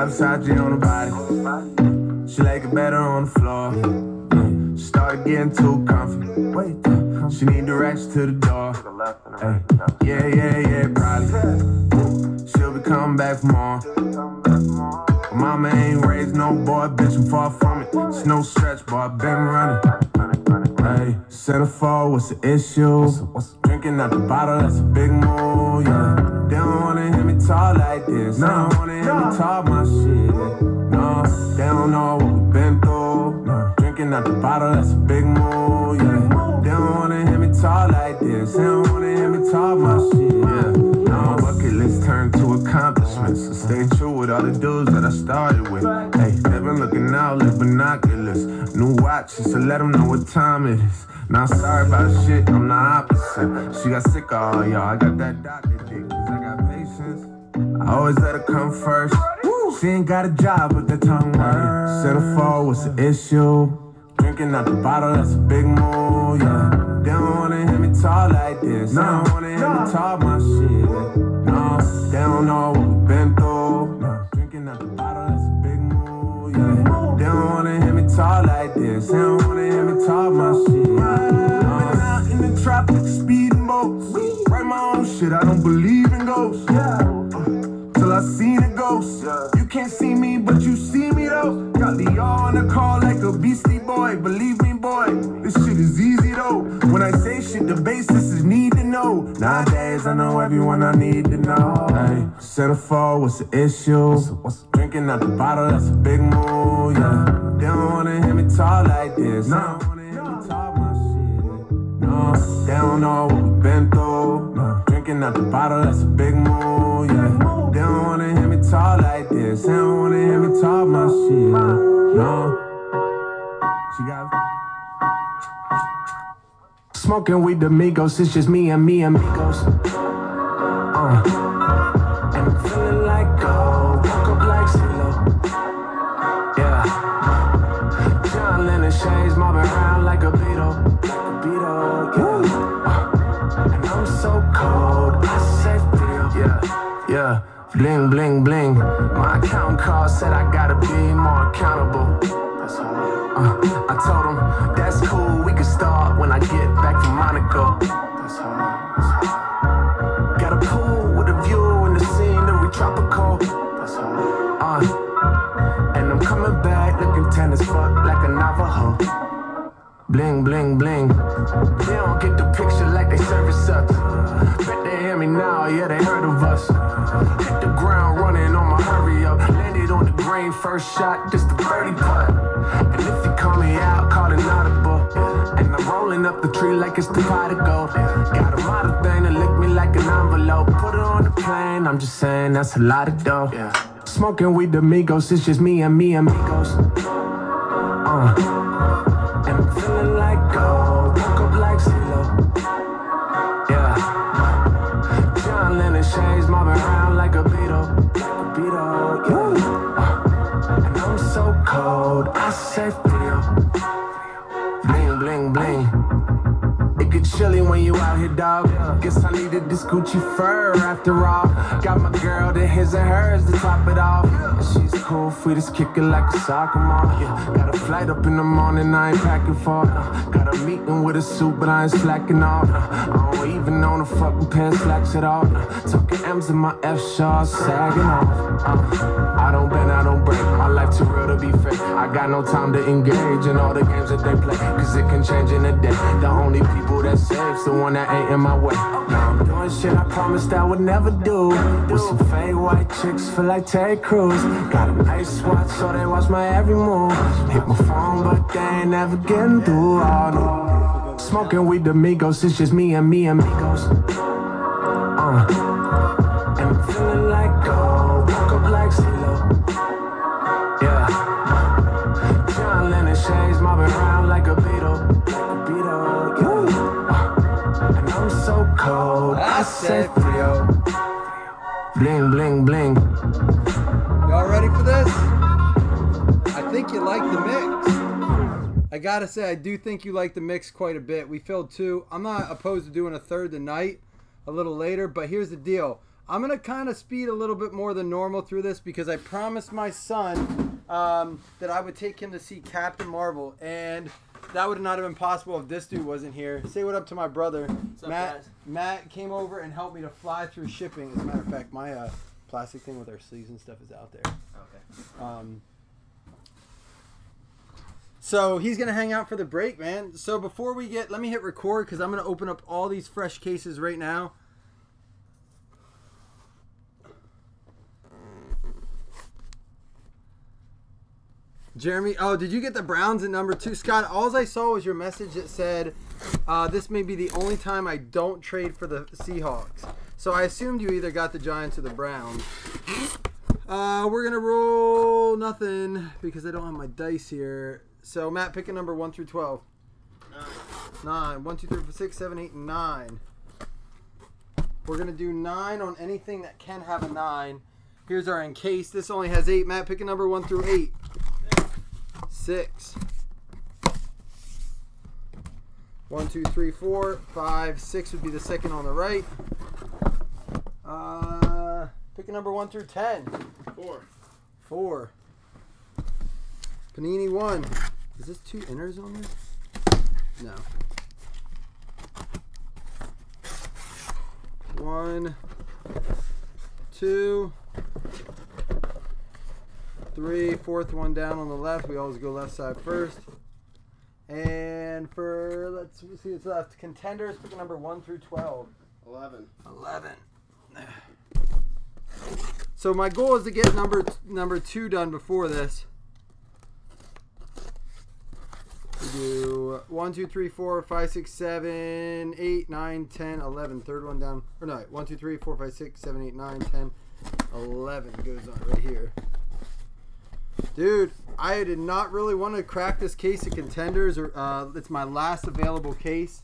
got Versace on her body. She like it better on the floor. She started getting too comfy. Wait, she need directions to the door. Yeah, probably. She'll be coming back for more. But mama ain't raised no boy, bitch, I'm far from it. It's no stretch, boy, I've been running. Hey, centerfold, what's the issue? Drinking out the bottle, that's a big move, yeah. They don't wanna hear me talk like this. They don't wanna hear me talk my shit. No, they don't know what we've been through. Drinking out the bottle, that's a big move, yeah. They don't wanna hear me talk like this. They don't wanna hear me talk my shit, yeah. No, bucket list turned to accomplishments. So stay true with all the dudes that I started with. Hey, they been looking out like binoculars. New watches, so let them know what time it is. Not sorry about shit, I'm the opposite. She got sick of all y'all, I got that doctor dick, cause I got patience. I always let her come first. She ain't got a job, but the tongue right. Centerfold, what's the issue? Drinking out the bottle, that's a big move, yeah. They don't wanna hear me talk like this. They don't wanna hear me talk my shit. No, they don't know what we've been through. Drinking out the bottle, that's a big move, yeah. They don't wanna hear me talk like this. They don't wanna hear me talk my shit. No. Out in the tropics, speeding boats. Write my own shit, I don't believe in ghosts. Till I seen a ghost. You can't see me, but you see me though. Got the on the call like a beastie boy. Believe me, boy, this shit is easy though. When I say shit, the basis is need to know. Nowadays, I know everyone I need to know. Hey, centerfold, what's the issue? Drinking out the bottle, that's a big move, yeah. They don't wanna hear me talk like this. They don't wanna hear me talk my shit. No, they don't know what we've been through. Drinking out the bottle, that's a big move, yeah. They don't wanna hear me talk like this. They don't wanna hear me talk my shit. No. She got smoking with the Migos, it's just me and amigos. And I'm feeling like gold, woke up like CeeLo. Yeah. John Lennon shades mobbing around like a Beatle. Yeah. And I'm so cold, I say feel. Yeah. Bling, bling, bling. My account card said I gotta be more accountable. That's hard. I told him, that's cool, we can start when I get back to Monaco. That's hard. Got a pool with a view and the scenery tropical. That's hard. And I'm coming back looking tan as fuck like a Navajo. Bling, bling, bling. They don't get the picture like they service us. Bet they hear me now, yeah, they heard of us. Hit the ground running on my hurry up. Landed on the green, first shot, just the birdie putt. And if you call me out, call it audible. And I'm rolling up the tree like it's the pot of gold. Got a model thing that lick me like an envelope. Put it on the plane, I'm just saying that's a lot of dough. Smoking with the Migos, it's just me and amigos. And I'm feeling like gold, woke up like CeeLo. Yeah. John Lennon shades mobbing around like a Beatle. Yeah. And I'm so cold, I say feel. Bling, bling, bling. It get chilly when you out here, dog. Guess I needed this Gucci fur after all. Got my girl, then his and hers to top it off. And she's cool, free to kick it like a soccer mom. Got a flight up in the morning, I ain't packing for. Got a meeting with a suit, but I ain't slacking off. I don't even own a fucking pair of slacks at all. Talking M's in my F-Shaws, sagging off. I don't bend, I don't break. My life too real to be fake. I got no time to engage in all the games that they play, cause it can change in a day. The only people that save's the one that ain't in my way. Now I'm doing shit I promised I would never do. With some fake white chicks, feel like Ted Cruz. Got a nice watch, so they watch my every move. Hit my phone, but they ain't never getting through. Oh no. Smoking with the Migos, it's just me and amigos. And I'm feeling like gold, woke up like CeeLo. Yeah. John Lennon shades mobbing around like a Beatle. Yeah. And I'm so cold, I say feel. Bling, bling, bling. Y'all ready for this? I think you like the mix. I gotta say, I do think you like the mix quite a bit. We filled 2. I'm not opposed to doing a third tonight, a little later, but here's the deal. I'm going to kind of speed a little bit more than normal through this because I promised my son that I would take him to see Captain Marvel. And that would not have been possible if this dude wasn't here. Say what up to my brother. What's up, guys? Matt came over and helped me to fly through shipping. As a matter of fact, my plastic thing with our sleeves and stuff is out there. Okay. So he's going to hang out for the break, man. So before we let me hit record because I'm going to open up all these fresh cases right now. Jeremy, oh, did you get the Browns at number 2? Scott, all I saw was your message that said, this may be the only time I don't trade for the Seahawks. So I assumed you either got the Giants or the Browns. We're going to roll nothing because I don't have my dice here. So, Matt, pick a number 1 through 12. 9. 1, 2, 3, 4, 6, 7, 8, 9. We're going to do 9 on anything that can have a 9. Here's our encase. This only has 8. Matt, pick a number 1 through 8. 6. 1, 2, 3, 4, 5, 6 would be the second on the right. Pick a number 1 through 10. 4. 4. Panini 1. Is this 2 inners on this? No. 1, 2, 3, fourth one down on the left. We always go left side first. And for, let's see what's left. Contenders, pick a number 1 through 12. 11. 11. So my goal is to get number 2 done before this. We do 1, 2, 3, 4, 5, 6, 7, 8, 9, 10, 11. Third one down. Or no, 1, 2, 3, 4, 5, 6, 7, 8, 9, 10, 11 goes on right here. Dude, I did not really want to crack this case of contenders. It's my last available case.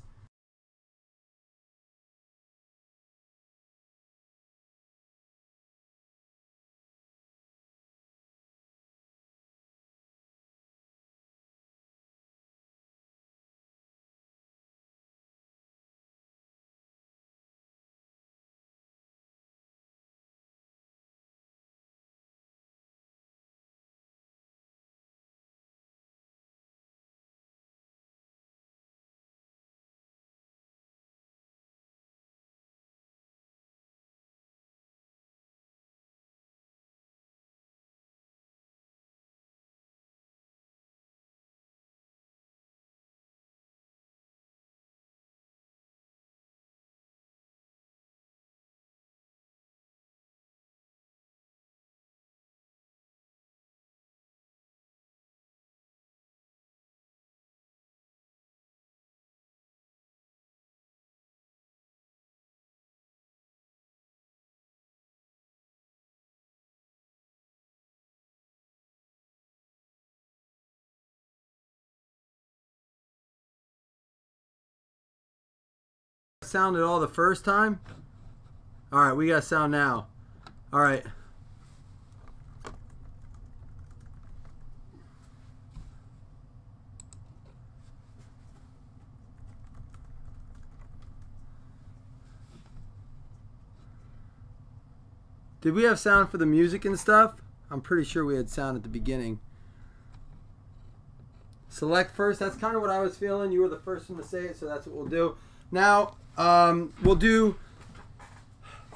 Sound at all the first time? All right, we got sound now. All right. Did we have sound for the music and stuff? I'm pretty sure we had sound at the beginning. Select first. That's kind of what I was feeling. You were the first one to say it, so that's what we'll do. Now, we'll do,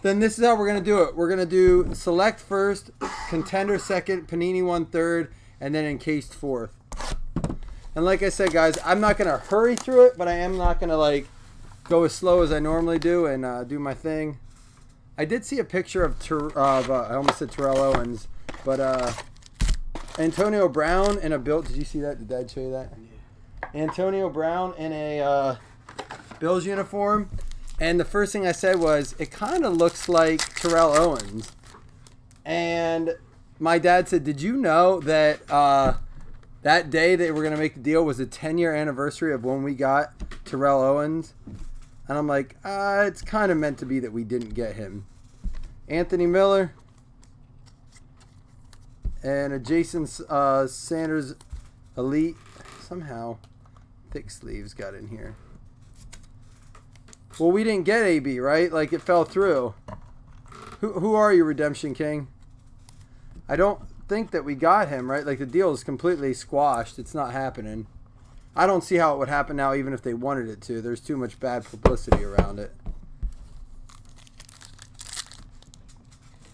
then this is how we're going to do it. We're going to do select first, contender second, panini 1 third, and then encased fourth. And like I said, guys, I'm not going to hurry through it, but I am not going to like go as slow as I normally do and do my thing. I did see a picture of I almost said Terrell Owens, but Antonio Brown in a build. Did you see that? Did Dad show you that? Yeah. Antonio Brown in a Bills uniform, and the first thing I said was, it kind of looks like Terrell Owens. And my dad said, did you know that that day that we're going to make the deal was the 10-year anniversary of when we got Terrell Owens? And I'm like, it's kind of meant to be that we didn't get him. Anthony Miller and a Jason Sanders Elite. Somehow thick sleeves got in here. Well, we didn't get AB, right? Like, it fell through. Who are you, Redemption King? I don't think that we got him, right? Like, the deal is completely squashed. It's not happening. I don't see how it would happen now, even if they wanted it to. There's too much bad publicity around it.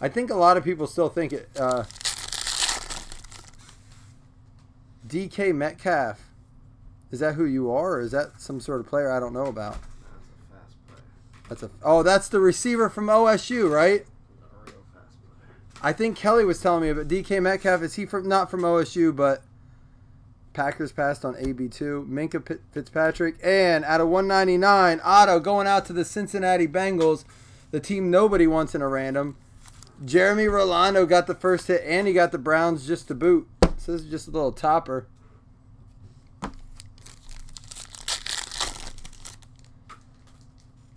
I think a lot of people still think it... DK Metcalf. Is that who you are, or is that some sort of player I don't know about? That's the receiver from OSU, right? I think Kelly was telling me about DK Metcalf. Is he not from OSU, but Packers passed on AB2. Minka Fitzpatrick. And out of 199, Otto going out to the Cincinnati Bengals, the team nobody wants in a random. Jeremy Rolando got the first hit, and he got the Browns just to boot. So this is just a little topper.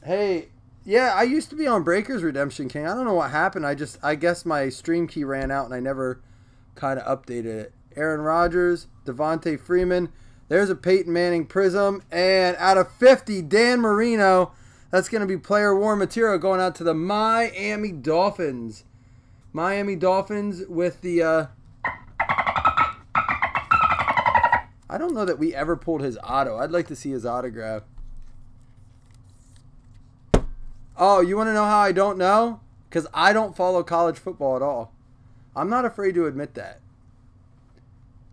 Hey, yeah, I used to be on Breakers, Redemption King. I don't know what happened. I guess my stream key ran out and I never kind of updated it. Aaron Rodgers, Devontae Freeman. There's a Peyton Manning Prism. And out of 50, Dan Marino. That's going to be player war material going out to the Miami Dolphins. Miami Dolphins with the... I don't know that we ever pulled his auto. I'd like to see his autograph. Oh, you want to know how I don't know? Because I don't follow college football at all. I'm not afraid to admit that.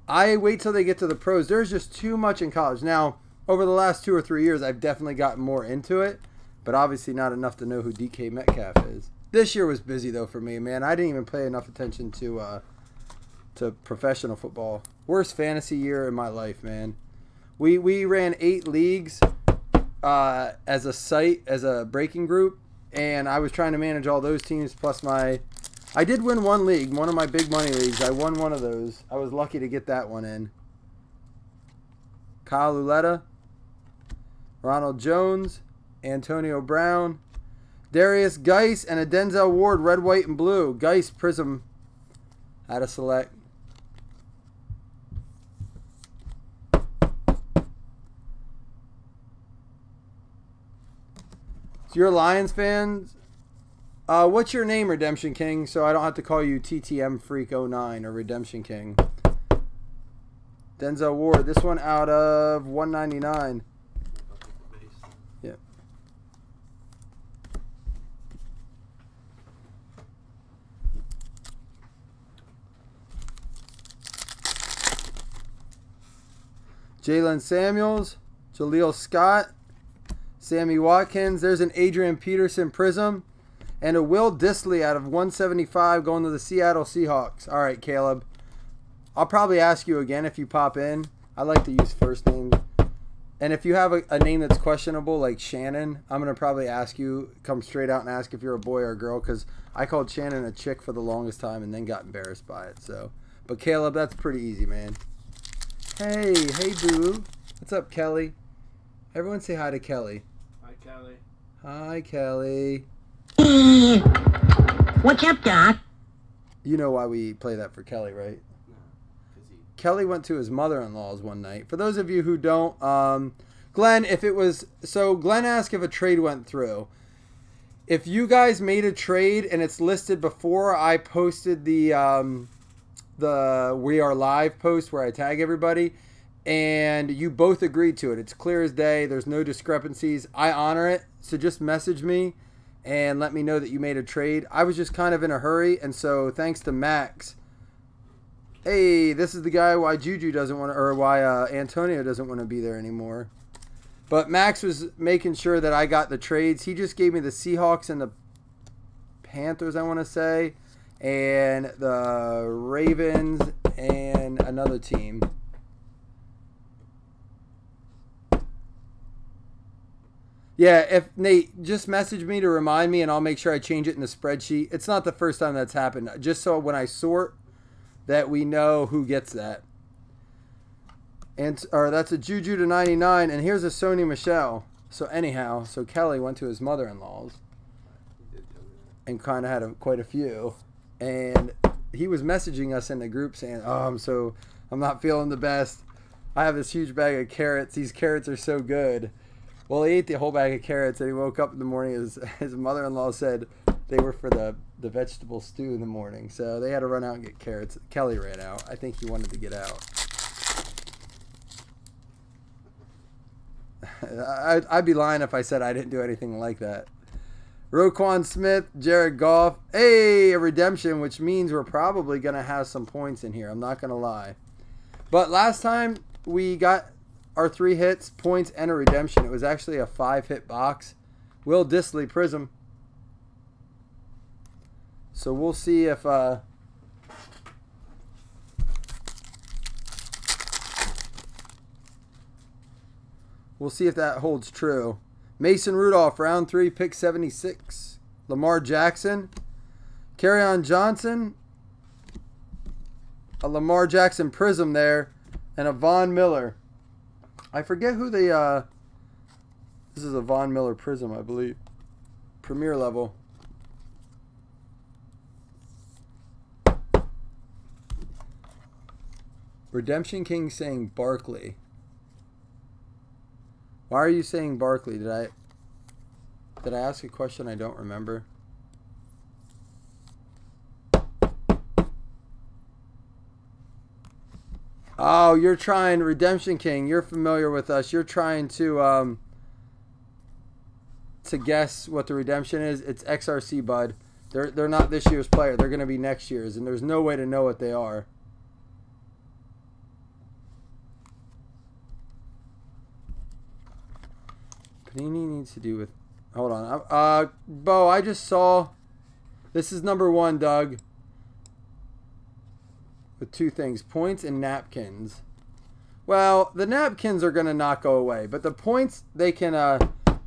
I wait till they get to the pros. There's just too much in college. Now, over the last 2 or 3 years, I've definitely gotten more into it. But obviously not enough to know who DK Metcalf is. This year was busy, though, for me, man. I didn't even pay enough attention to professional football. Worst fantasy year in my life, man. We ran 8 leagues as a site, as a breaking group, and I was trying to manage all those teams plus my... I did win one league, one of my big money leagues. I won one of those. I was lucky to get that one in. Kyle Luletta, Ronald Jones, Antonio Brown, Darius Geis, and a Denzel Ward, red, white, and blue. Geis Prism had a select. So you're a Lions fans? What's your name, Redemption King? So I don't have to call you TTM Freak 09 or Redemption King. Denzel Ward. This one out of 199. Yep. Jalen Samuels, Jaleel Scott, Sammy Watkins. There's an Adrian Peterson Prism. And a Will Dissly out of 175 going to the Seattle Seahawks. All right, Caleb. I'll probably ask you again if you pop in. I like to use first names. And if you have a name that's questionable, like Shannon, I'm going to probably ask you, come straight out and ask if you're a boy or a girl, because I called Shannon a chick for the longest time and then got embarrassed by it. So, but Caleb, that's pretty easy, man. Hey boo. What's up, Kelly? Everyone say hi to Kelly. Hi, Kelly. Hi, Kelly. What's up, Doc? You know why we play that for Kelly, right? No, Kelly went to his mother-in-law's one night. For those of you who don't, Glenn, Glenn asked if a trade went through. If you guys made a trade and it's listed before I posted the We Are Live post where I tag everybody, and you both agreed to it, it's clear as day, there's no discrepancies, I honor it. So just message me and let me know that you made a trade. I was just kind of in a hurry, and so thanks to Max. Hey, this is the guy why Juju doesn't want to, or why Antonio doesn't want to be there anymore. But Max was making sure that I got the trades. He just gave me the Seahawks and the Panthers, I want to say, and the Ravens and another team. Yeah, if Nate, just message me to remind me, and I'll make sure I change it in the spreadsheet. It's not the first time that's happened. Just so when I sort, that we know who gets that. And that's a Juju to 99, and here's a Sony Michel. So anyhow, so Kelly went to his mother-in-law's and kind of had quite a few, and he was messaging us in the group saying, "Oh, I'm not feeling the best. I have this huge bag of carrots. These carrots are so good." Well, he ate the whole bag of carrots, and he woke up in the morning. His mother-in-law said they were for the the vegetable stew in the morning. So they had to run out and get carrots. Kelly ran out. I think he wanted to get out. I'd be lying if I said I didn't do anything like that. Roquan Smith, Jared Goff. Hey, a redemption, which means we're probably going to have some points in here. I'm not going to lie. But last time we got our 3 hits, points, and a redemption. It was actually a 5-hit box. Will Disley Prism. So we'll see if... we'll see if that holds true. Mason Rudolph, round 3, pick 76. Lamar Jackson. Kerryon Johnson. A Lamar Jackson Prism there. And a Von Miller. I forget who the... this is a Von Miller Prism, I believe. Premier level. Redemption King saying Barkley. Why are you saying Barkley? Did I ask a question I don't remember? Oh, you're trying, Redemption King, you're familiar with us. You're trying to guess what the redemption is. It's XRC, bud. They're not this year's player. They're going to be next year's, and there's no way to know what they are. Panini needs to do with... Hold on. Bo, I just saw... This is number 1, Doug. With 2 things. Points and napkins. Well, the napkins are going to not go away. But the points, they can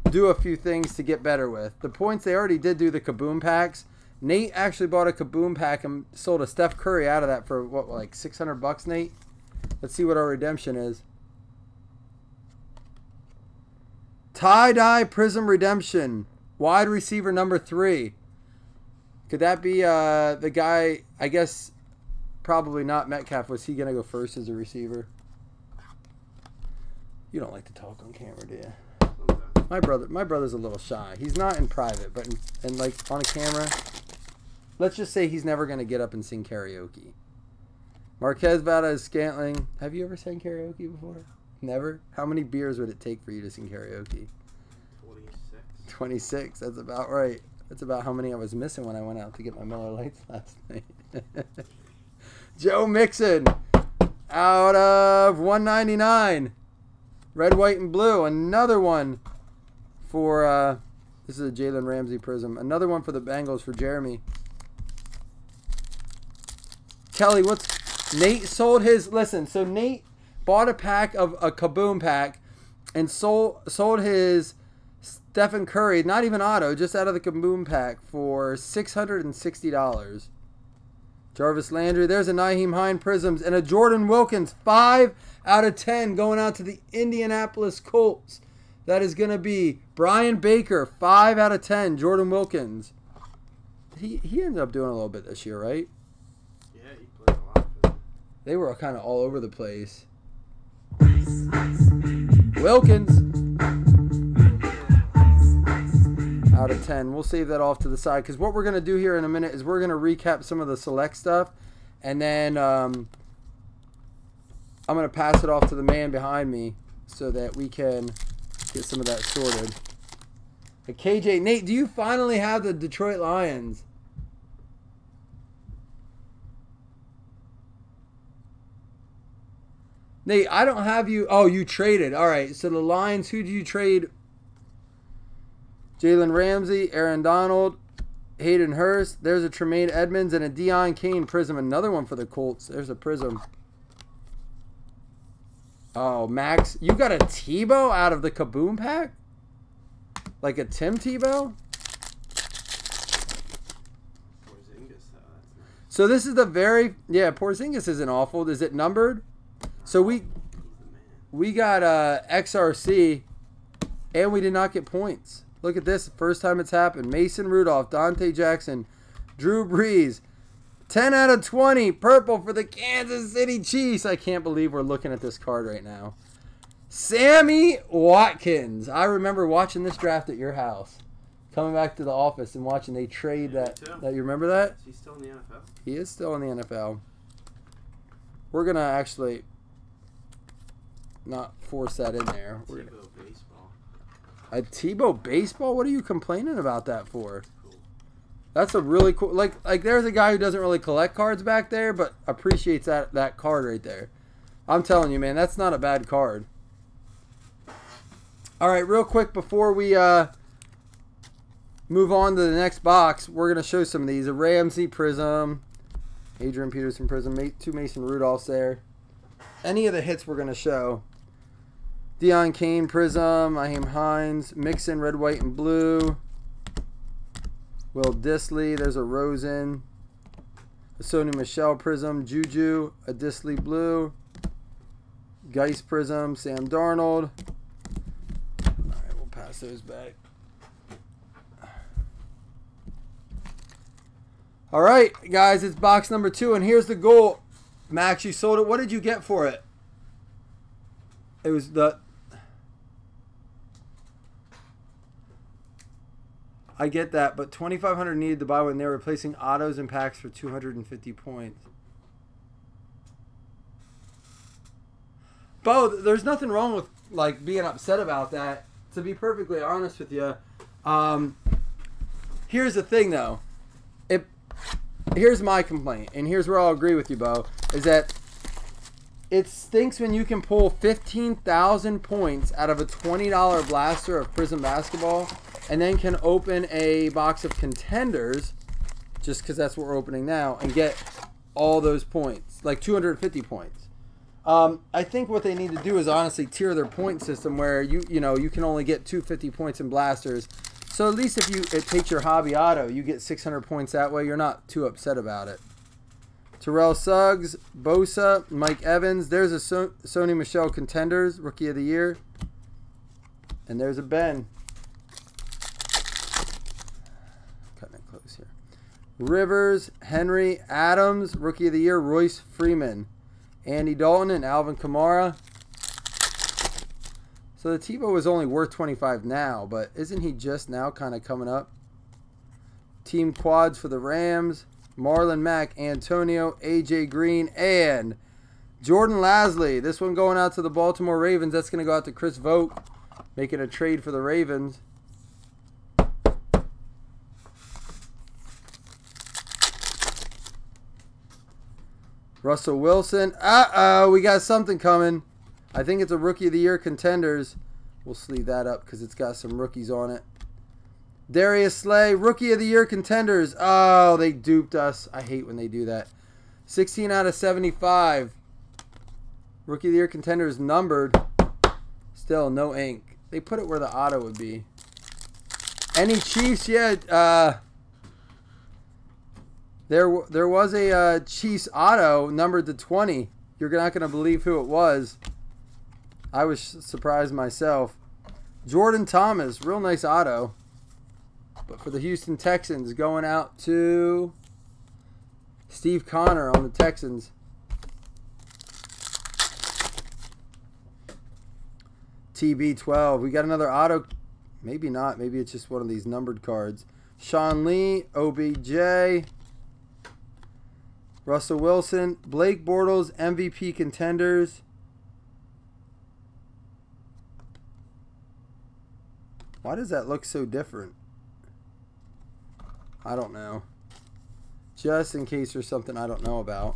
do a few things to get better with. The points, they already did do the Kaboom packs. Nate actually bought a Kaboom pack and sold a Steph Curry out of that for, what, like $600, Nate? Let's see what our redemption is. Tie-dye Prism Redemption. Wide receiver number 3. Could that be the guy, I guess, probably not Metcalf. Was he going to go first as a receiver? You don't like to talk on camera, do you? My brother's a little shy. He's not in private, but in like on a camera. Let's just say he's never going to get up and sing karaoke. Marquez Valdes-Scantling. Have you ever sang karaoke before? Never? How many beers would it take for you to sing karaoke? 26. 26. That's about right. That's about how many I was missing when I went out to get my Miller Lights last night. Joe Mixon. Out of 199. Red, white, and blue. Another one for... this is a Jalen Ramsey Prism. Another one for the Bengals for Jeremy. Kelly, what's... Nate sold his... Listen, so Nate... bought a pack of a Kaboom pack and sold his Stephen Curry, not even auto, just out of the Kaboom pack for $660. Jarvis Landry, there's a Nyheim Hines Prisms and a Jordan Wilkins, 5 out of 10 going out to the Indianapolis Colts. That is going to be Brian Baker, 5 out of 10, Jordan Wilkins. He ended up doing a little bit this year, right? Yeah, he played a lot for them. They were kind of all over the place. Wilkins out of 10. We'll save that off to the side because what we're going to do here in a minute is we're going to recap some of the select stuff, and then I'm going to pass it off to the man behind me so that we can get some of that sorted. Hey, KJ, Nate, do you finally have the Detroit Lions? Nate, I don't have you. Oh, you traded. All right. So the Lions, who did you trade? Jalen Ramsey, Aaron Donald, Hayden Hurst. There's a Tremaine Edmonds and a Deion Kane Prism. Another one for the Colts. There's a Prism. Oh, Max. You got a Tebow out of the Kaboom pack? Like a Tim Tebow? Porzingis, though. That's nice. So this is the very... Yeah, Porzingis isn't awful. Is it numbered? So we got XRC, and we did not get points. Look at this. First time it's happened. Mason Rudolph, Dante Jackson, Drew Brees. 10 out of 20. Purple for the Kansas City Chiefs. I can't believe we're looking at this card right now. Sammy Watkins. I remember watching this draft at your house. coming back to the office and watching they trade Yeah, me that. too. That you remember that? Is he still in the NFL? He is still in the NFL. We're gonna actually not force that in there. We're gonna, Tebow baseball. a Tebow baseball? What are you complaining about that for? Cool. That's a really cool. Like there's a guy who doesn't really collect cards back there, but appreciates that card right there. I'm telling you, man, that's not a bad card. All right, real quick before we move on to the next box, we're gonna show some of these. A Ramsey Prism, Adrian Peterson Prism, 2 Mason Rudolphs there. Any of the hits we're gonna show. Deion Kane Prism, Naheem Hines, Mixon Red, White, and Blue. Will Disley, there's a Rosen. A Sony Michel Prism, Juju, a Disley Blue. Geist Prism, Sam Darnold. Alright, we'll pass those back. Alright, guys, it's box number 2, and here's the goal. Max, you sold it. What did you get for it? It was the... I get that, but 2,500 needed to buy when they're replacing autos and packs for 250 points. Bo, there's nothing wrong with like being upset about that. To be perfectly honest with you, here's the thing though. Here's my complaint, and here's where I'll agree with you, Bo, is that it stinks when you can pull 15,000 points out of a $20 blaster of Prism Basketball, and then can open a box of Contenders, just because that's what we're opening now, and get all those points, like 250 points. I think what they need to do is honestly tier their point system where you can only get 250 points in blasters. So at least if it takes your hobby auto, you get 600 points that way. You're not too upset about it. Terrell Suggs, Bosa, Mike Evans. There's a Sony Michel Contenders, Rookie of the Year. And there's a Ben. Cutting it close here. Rivers, Henry, Adams, Rookie of the Year, Royce Freeman. Andy Dalton and Alvin Kamara. So the Tebow is only worth 25 now, but isn't he just now kind of coming up? Team quads for the Rams. Marlon Mack, Antonio, AJ Green, and Jordan Lasley. This one going out to the Baltimore Ravens. That's going to go out to Chris Vogt, making a trade for the Ravens. Russell Wilson. Uh-oh, we got something coming. I think it's a Rookie of the Year Contenders. We'll sleeve that up because it's got some rookies on it. Darius Slay, Rookie of the Year Contenders. Oh, they duped us. I hate when they do that. 16 out of 75. Rookie of the Year Contenders numbered. Still, no ink. They put it where the auto would be. Any Chiefs? Yeah, there was a Chiefs auto numbered to 20. You're not going to believe who it was. I was surprised myself. Jordan Thomas, real nice auto. But for the Houston Texans, going out to Steve Connor on the Texans. TB12. We got another auto. Maybe not. Maybe it's just one of these numbered cards. Sean Lee, OBJ. Russell Wilson, Blake Bortles, MVP Contenders. Why does that look so different? I don't know. Just in case there's something I don't know about.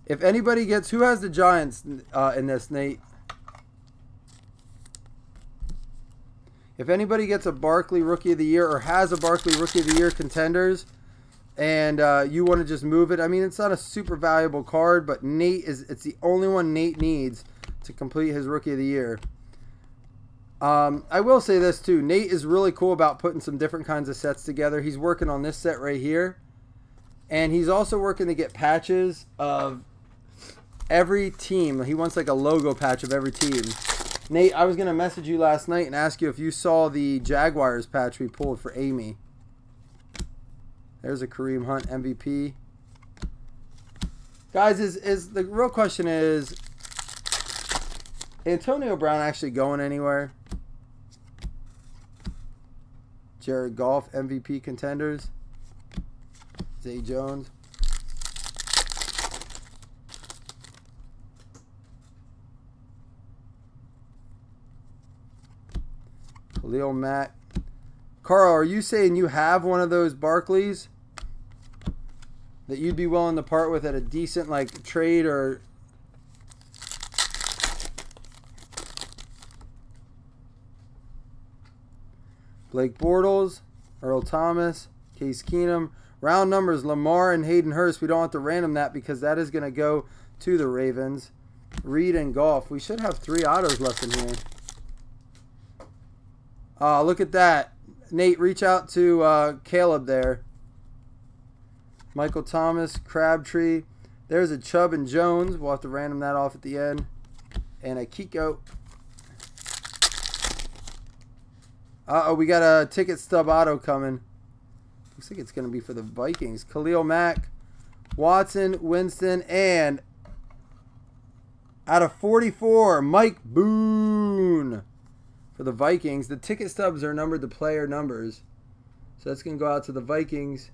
If anybody gets... Who has the Giants in this, Nate? If anybody gets a Barkley Rookie of the Year or has a Barkley Rookie of the Year Contenders and you want to just move it, I mean, it's not a super valuable card, but it's the only one Nate needs to complete his Rookie of the Year. I will say this too. Nate is really cool about putting some different kinds of sets together. He's working on this set right here. And he's also working to get patches of every team. He wants like a logo patch of every team. Nate, I was going to message you last night and ask you if you saw the Jaguars patch we pulled for Amy. There's a Kareem Hunt MVP. Guys, is the real question is, Antonio Brown actually going anywhere? Jared Goff, MVP contenders. Zay Jones. Khalil Mack. Carl, are you saying you have one of those Barclays that you'd be willing to part with at a decent like trade or Blake Bortles, Earl Thomas, Case Keenum. Round numbers, Lamar and Hayden Hurst. We don't have to random that because that is going to go to the Ravens. Reed and Goff. We should have 3 autos left in here. Look at that. Nate, reach out to Caleb there. Michael Thomas, Crabtree. There's a Chubb and Jones. We'll have to random that off at the end. And a Kiko. Uh-oh, we got a ticket stub auto coming. Looks like it's going to be for the Vikings. Khalil Mack, Watson, Winston, and out of 44, Mike Boone for the Vikings. The ticket stubs are numbered to player numbers. So that's going to go out to the Vikings.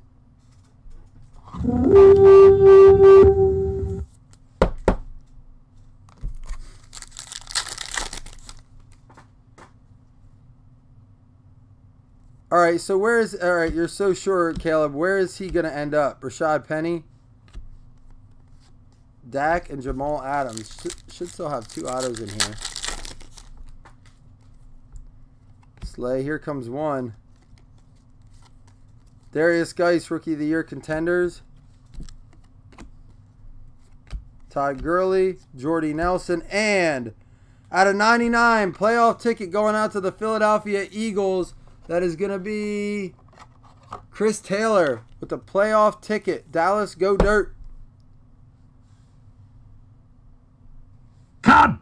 All right, so you're so sure, Caleb, where is he going to end up? Rashad Penny, Dak, and Jamal Adams. Should still have 2 autos in here. Slay, here comes one. Darius Geis, Rookie of the Year contenders. Todd Gurley, Jordy Nelson, and out of 99, playoff ticket going out to the Philadelphia Eagles. That is going to be Chris Taylor with the playoff ticket. Dallas, go Dirt. Kaboom!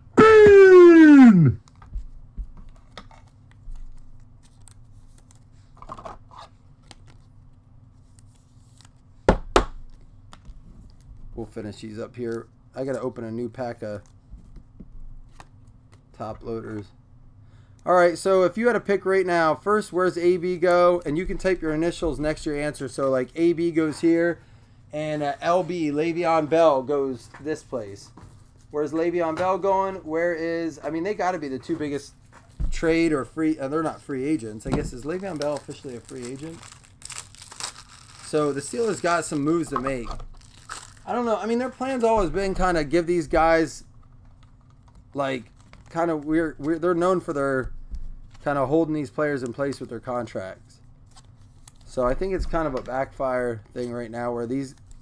We'll finish these up here. I got to open a new pack of top loaders. All right, so if you had a pick right now, first, where's AB go? And you can type your initials next to your answer. So, like, AB goes here, and LB, Le'Veon Bell, goes this place. Where's Le'Veon Bell going? Where is, I mean, they got to be the 2 biggest trade or free, they're not free agents. I guess, is Le'Veon Bell officially a free agent? So, the Steelers got some moves to make. I don't know. I mean, their plan's always been kind of give these guys, like, kind of weird. They're known for their kind of holding these players in place with their contracts. So I think it's kind of a backfire thing right now where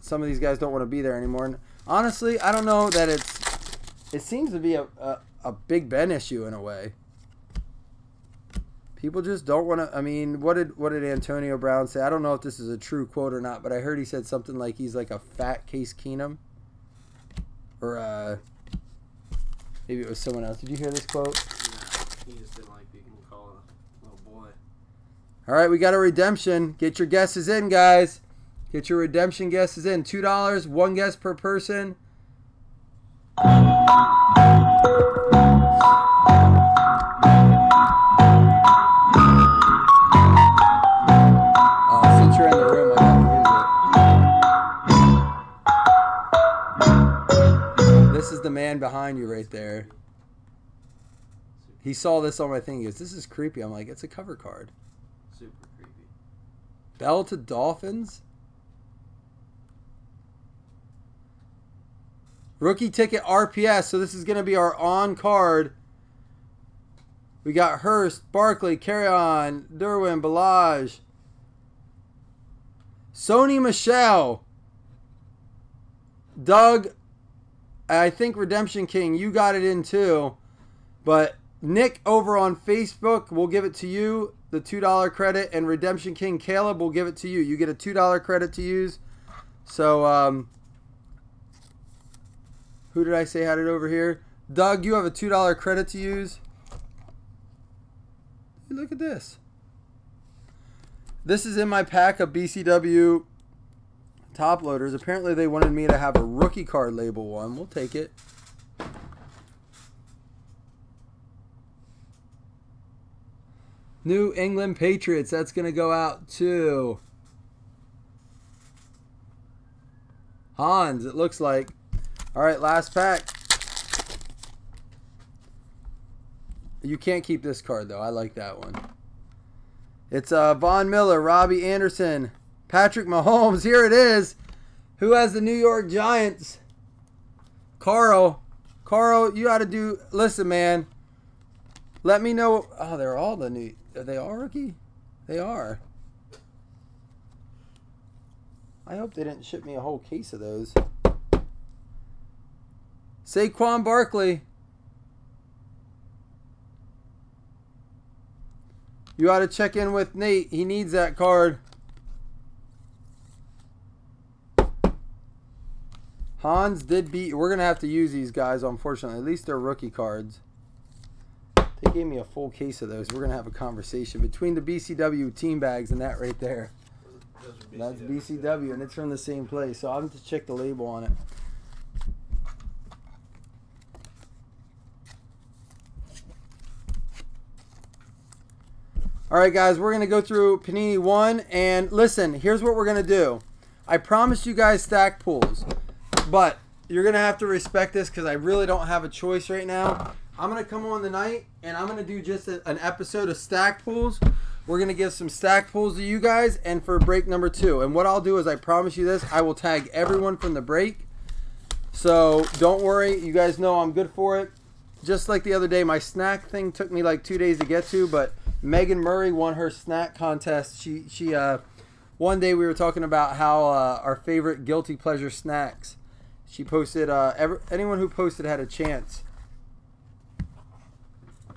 some of these guys don't want to be there anymore. And honestly, I don't know that it seems to be a Big Ben issue in a way. People just don't want to. I mean, what did Antonio Brown say? I don't know if this is a true quote or not, but I heard he said something like he's like a fat Case Keenum, or maybe it was someone else. Did you hear this quote? No, he just didn't like being called a little boy. All right, we got a redemption. Get your guesses in, guys. Get your redemption guesses in. $2, 1 guess per person. Since you're in the room, I gotta use it. This is the man behind you right there. He saw this on my thing. He goes, "This is creepy." I'm like, "It's a cover card." Super creepy. Bell to Dolphins. Rookie ticket RPS. So this is going to be our on card. We got Hurst, Barkley, Carry-On, Derwin, Balaj, Sony Michel, Doug. I think Redemption King, you got it in too. But Nick over on Facebook, we'll give it to you, the $2 credit. And Redemption King Caleb, will give it to you. You get a $2 credit to use. So, who did I say had it over here? Doug, you have a $2 credit to use. Hey, look at this. This is in my pack of BCW top loaders. Apparently they wanted me to have a rookie card label one. We'll take it. New England Patriots. That's going to go out to Hans, it looks like. All right, last pack. You can't keep this card, though. I like that one. It's Von Miller, Robbie Anderson, Patrick Mahomes. Here it is. Who has the New York Giants? Carl. Carl, you got to do... Listen, man. Let me know... Oh, they're all the new... Are they all rookie? They are. I hope they didn't ship me a whole case of those. Saquon Barkley. You ought to check in with Nate. He needs that card. Hans did beat... We're going to have to use these guys, unfortunately. At least they're rookie cards. They gave me a full case of those. We're going to have a conversation between the BCW team bags and that right there. That's BCW, and it's from the same place. So I'll have to check the label on it. All right, guys, we're going to go through Panini 1. And listen, here's what we're going to do. I promised you guys stack pools, but you're going to have to respect this because I really don't have a choice right now. I'm going to come on tonight, and I'm going to do just an episode of stack pools. We're going to give some stack pools to you guys and for break number 2. And what I'll do is I promise you this. I will tag everyone from the break. So don't worry. You guys know I'm good for it. Just like the other day, my snack thing took me like 2 days to get to, but Megan Murray won her snack contest. She one day we were talking about how our favorite guilty pleasure snacks. She posted, anyone who posted had a chance.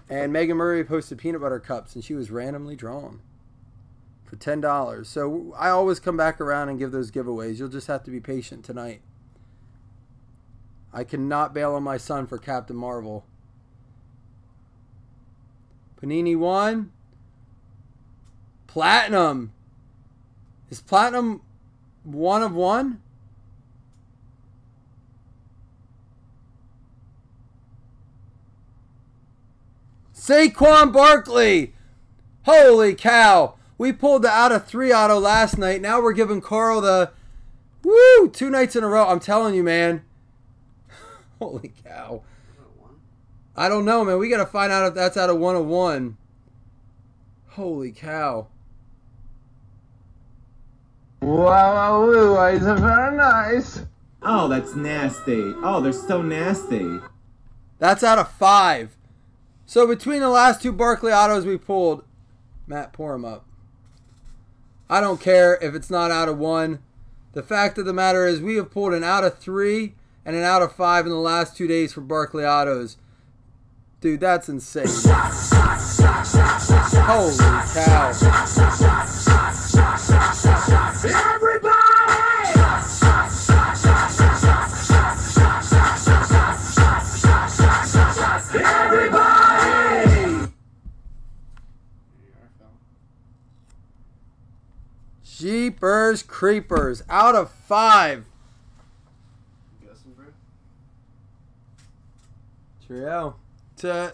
And Megan Murray posted peanut butter cups, and she was randomly drawn for $10. So I always come back around and give those giveaways. You'll just have to be patient tonight. I cannot bail on my son for Captain Marvel. Panini 1. Platinum. Is Platinum 1 of 1? Saquon Barkley. Holy cow. We pulled the out of 3 auto last night. Now we're giving Carl the 2 nights in a row. I'm telling you, man. Holy cow. I don't know, man. We got to find out if that's out of 1 of 1. Holy cow. Wow, it's very nice. Oh, that's nasty. Oh, they're so nasty. That's out of 5. So between the last 2 Barkley autos we pulled, Matt, pour them up. I don't care if it's not out of 1. The fact of the matter is we have pulled an out of 3 and an out of 5 in the last 2 days for Barkley autos. Dude, that's insane. Holy cow. Jeepers creepers. Out of 5. Guessing, bro? Cheerio. To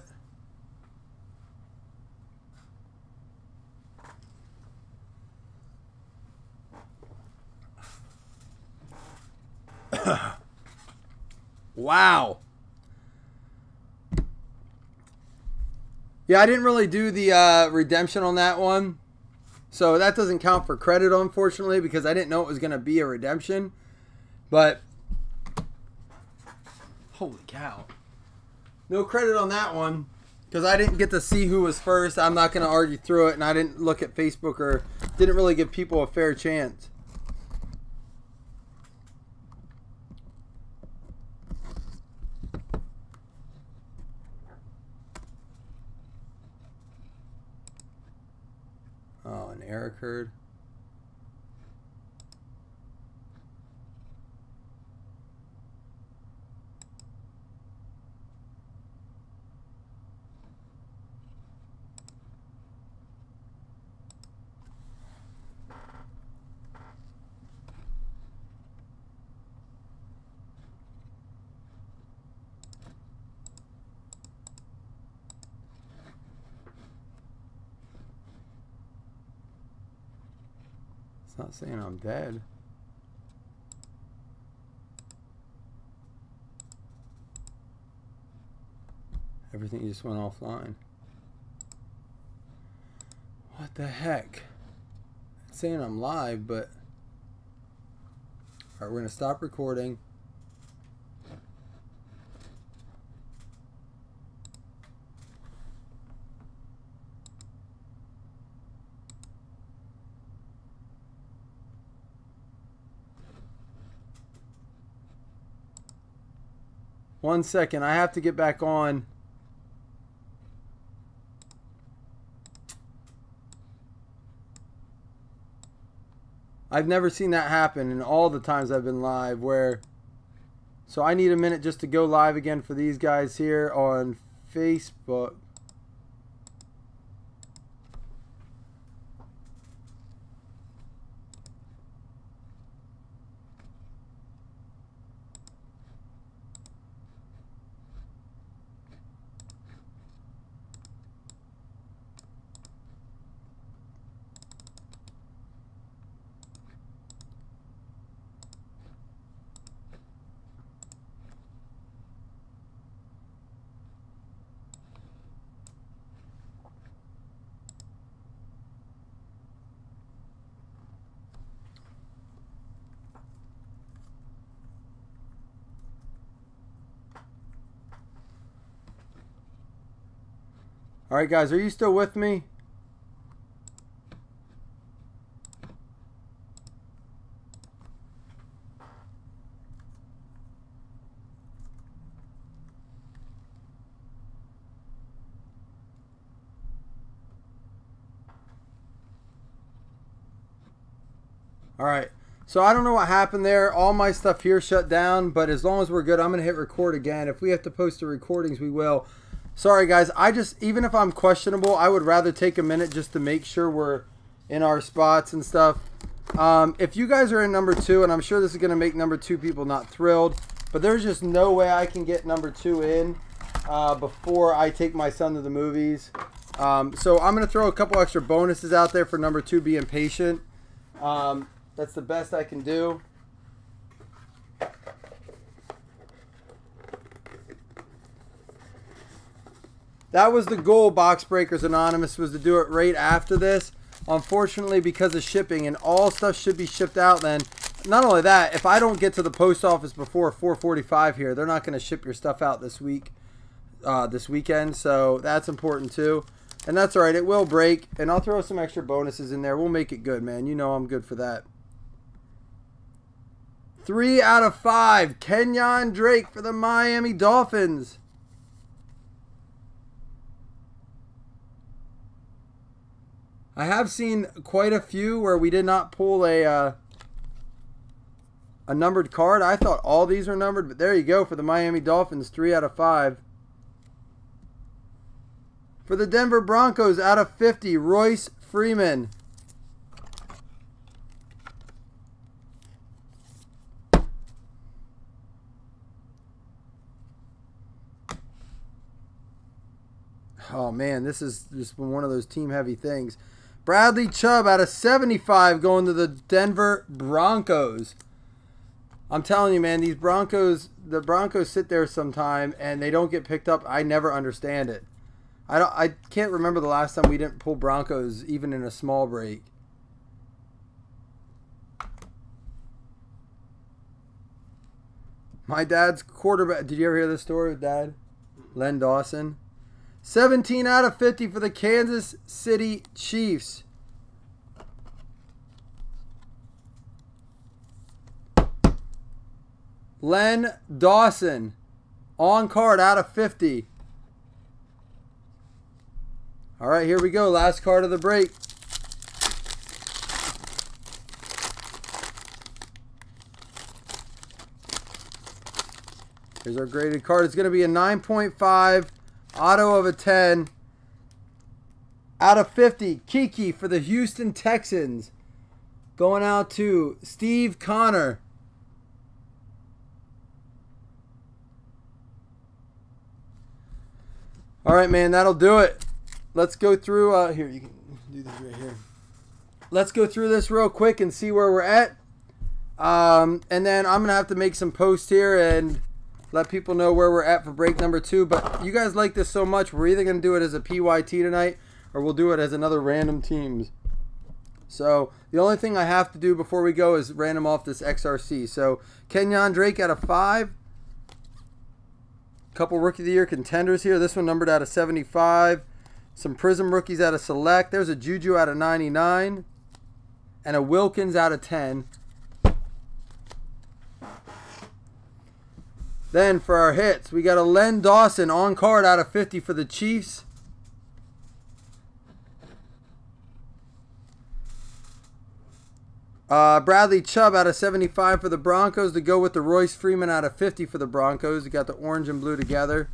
wow. Yeah, I didn't really do the redemption on that one. So that doesn't count for credit, unfortunately, because I didn't know it was going to be a redemption. But holy cow. No credit on that one because I didn't get to see who was first. I'm not going to argue through it, and I didn't look at Facebook or didn't really give people a fair chance. Oh, an error occurred. It's not saying I'm dead. Everything just went offline. What the heck? It's saying I'm live, but... Alright, we're going to stop recording. One second, I have to get back on. I've never seen that happen in all the times I've been live where... So I need a minute just to go live again for these guys here on Facebook. All right, guys, are you still with me? All right. So I don't know what happened there. All my stuff here shut down, but as long as we're good, I'm going to hit record again. If we have to post the recordings, we will. Sorry, guys. Even if I'm questionable, I would rather take a minute just to make sure we're in our spots and stuff. If you guys are in number 2, and I'm sure this is going to make number 2 people not thrilled, but there's just no way I can get number 2 in before I take my son to the movies. So I'm going to throw a couple extra bonuses out there for number 2 being patient. That's the best I can do. That was the goal, Box Breakers Anonymous, was to do it right after this. Unfortunately, because of shipping, and all stuff should be shipped out then. Not only that, if I don't get to the post office before 4:45 here, they're not going to ship your stuff out this week, this weekend. So that's important too. And that's all right. It will break, and I'll throw some extra bonuses in there. We'll make it good, man. You know I'm good for that. 3 out of 5. Kenyon Drake for the Miami Dolphins. I have seen quite a few where we did not pull a numbered card. I thought all these were numbered, but there you go for the Miami Dolphins, 3 out of 5. For the Denver Broncos, out of 50, Royce Freeman. Oh man, this is just one of those team heavy things. Bradley Chubb out of 75 going to the Denver Broncos. I'm telling you, man, these Broncos, the Broncos sit there sometime and they don't get picked up. I never understand it. I can't remember the last time we didn't pull Broncos even in a small break. My dad's quarterback. Did you ever hear this story with Dad? Len Dawson. 17 out of 50 for the Kansas City Chiefs. Len Dawson. On card out of 50. All right, here we go. Last card of the break. Here's our graded card. It's going to be a 9.5. Auto of a 10. Out of 50. Kiki for the Houston Texans. Going out to Steve Connor. All right, man. That'll do it. Let's go through. Here, you can do this right here. let's go through this real quick and see where we're at. And then I'm going to have to make some posts here and let people know where we're at for break number 2. But you guys like this so much, we're either going to do it as a PYT tonight or we'll do it as another random teams. So the only thing I have to do before we go is random off this XRC. So Kenyon Drake out of 5. Couple Rookie of the Year contenders here. This one numbered out of 75. Some Prism rookies out of Select. There's a Juju out of 99. And a Wilkins out of 10. Then for our hits, we got a Len Dawson on card out of 50 for the Chiefs. Bradley Chubb out of 75 for the Broncos to go with the Royce Freeman out of 50 for the Broncos. We got the orange and blue together.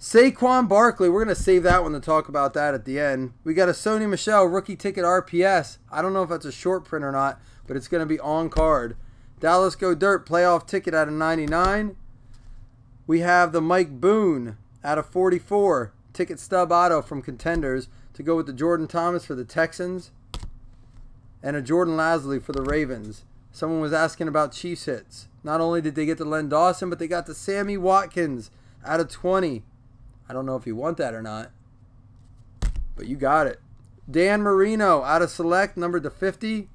Saquon Barkley. We're going to save that one to talk about that at the end. We got a Sony Michel rookie ticket RPS. I don't know if that's a short print or not, but it's going to be on card. Dallas Go Dirt playoff ticket out of 99. We have the Mike Boone out of 44. Ticket stub auto from Contenders to go with the Jordan Thomas for the Texans. And a Jordan Lasley for the Ravens. Someone was asking about Chiefs hits. Not only did they get the Len Dawson, but they got the Sammy Watkins out of 20. I don't know if you want that or not, but you got it. Dan Marino out of Select, numbered to 50.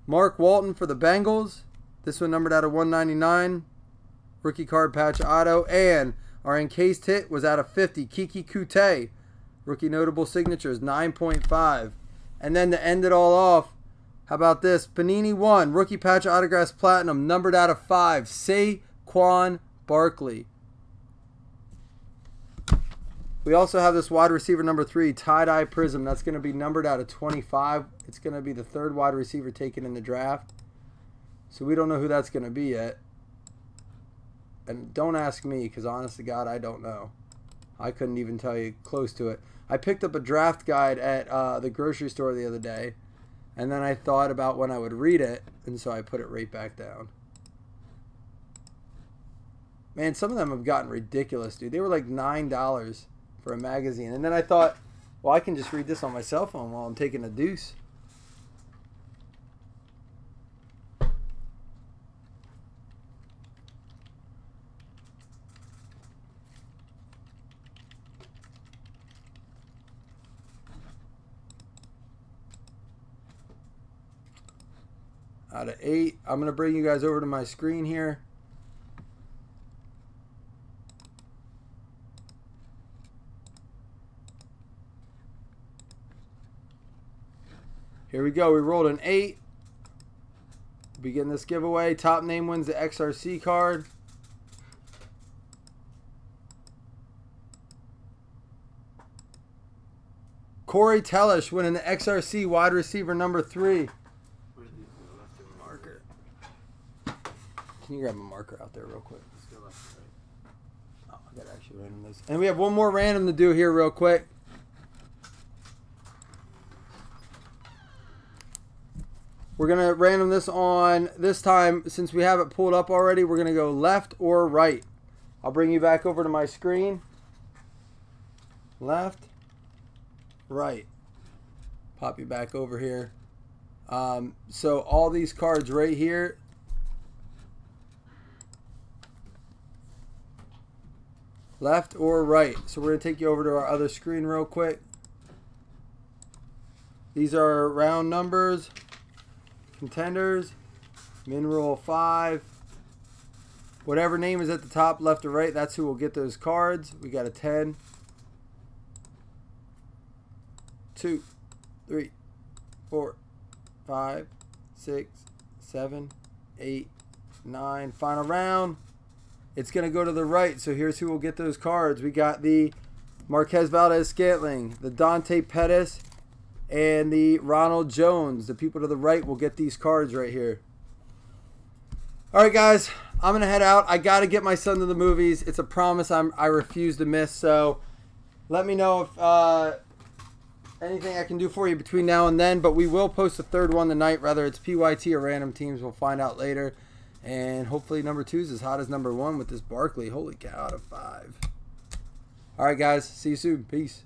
Mark Walton for the Bengals. This one numbered out of 199. Rookie card patch auto. And our encased hit was out of 50. Kiki Kute. Rookie notable signatures, 9.5. And then to end it all off, how about this? Panini 1, rookie patch autographs platinum, numbered out of 5. Saquon Barkley. We also have this wide receiver number 3, tie-dye prism. That's going to be numbered out of 25. It's going to be the 3rd wide receiver taken in the draft. So we don't know who that's going to be yet. And don't ask me, because honest to God, I don't know. I couldn't even tell you close to it. I picked up a draft guide at the grocery store the other day, and then I thought about when I would read it, and so I put it right back down. Man, some of them have gotten ridiculous, dude. They were like $9 for a magazine. And then I thought, well, I can just read this on my cell phone while I'm taking a deuce. Out of 8. I'm going to bring you guys over to my screen here. Here we go. We rolled an 8. Begin this giveaway. Top name wins the XRC card. Corey Tellish winning the XRC wide receiver number 3. Can you grab a marker out there real quick? Oh, I gotta actually random this. And we have one more random to do here real quick. We're gonna random this on this time. Since we have it pulled up already, we're gonna go left or right. I'll bring you back over to my screen. Left, right. Pop you back over here. So all these cards right here. Left or right. So we're going to take you over to our other screen real quick. These are round numbers, contenders, min roll 5. Whatever name is at the top, left or right, that's who will get those cards. We got a 10, 2, 3, 4, 5, 6, 7, 8, 9. Final round. It's going to go to the right, so here's who will get those cards. We got the Marquez Valdez-Scantling, the Dante Pettis, and the Ronald Jones. The people to the right will get these cards right here. All right, guys, I'm going to head out. I got to get my son to the movies. It's a promise I refuse to miss, so let me know if anything I can do for you between now and then, but we will post a 3rd one tonight, whether it's PYT or random teams. We'll find out later. And hopefully number 2 is as hot as number 1 with this Barkley. Holy cow, out of 5. All right, guys. See you soon. Peace.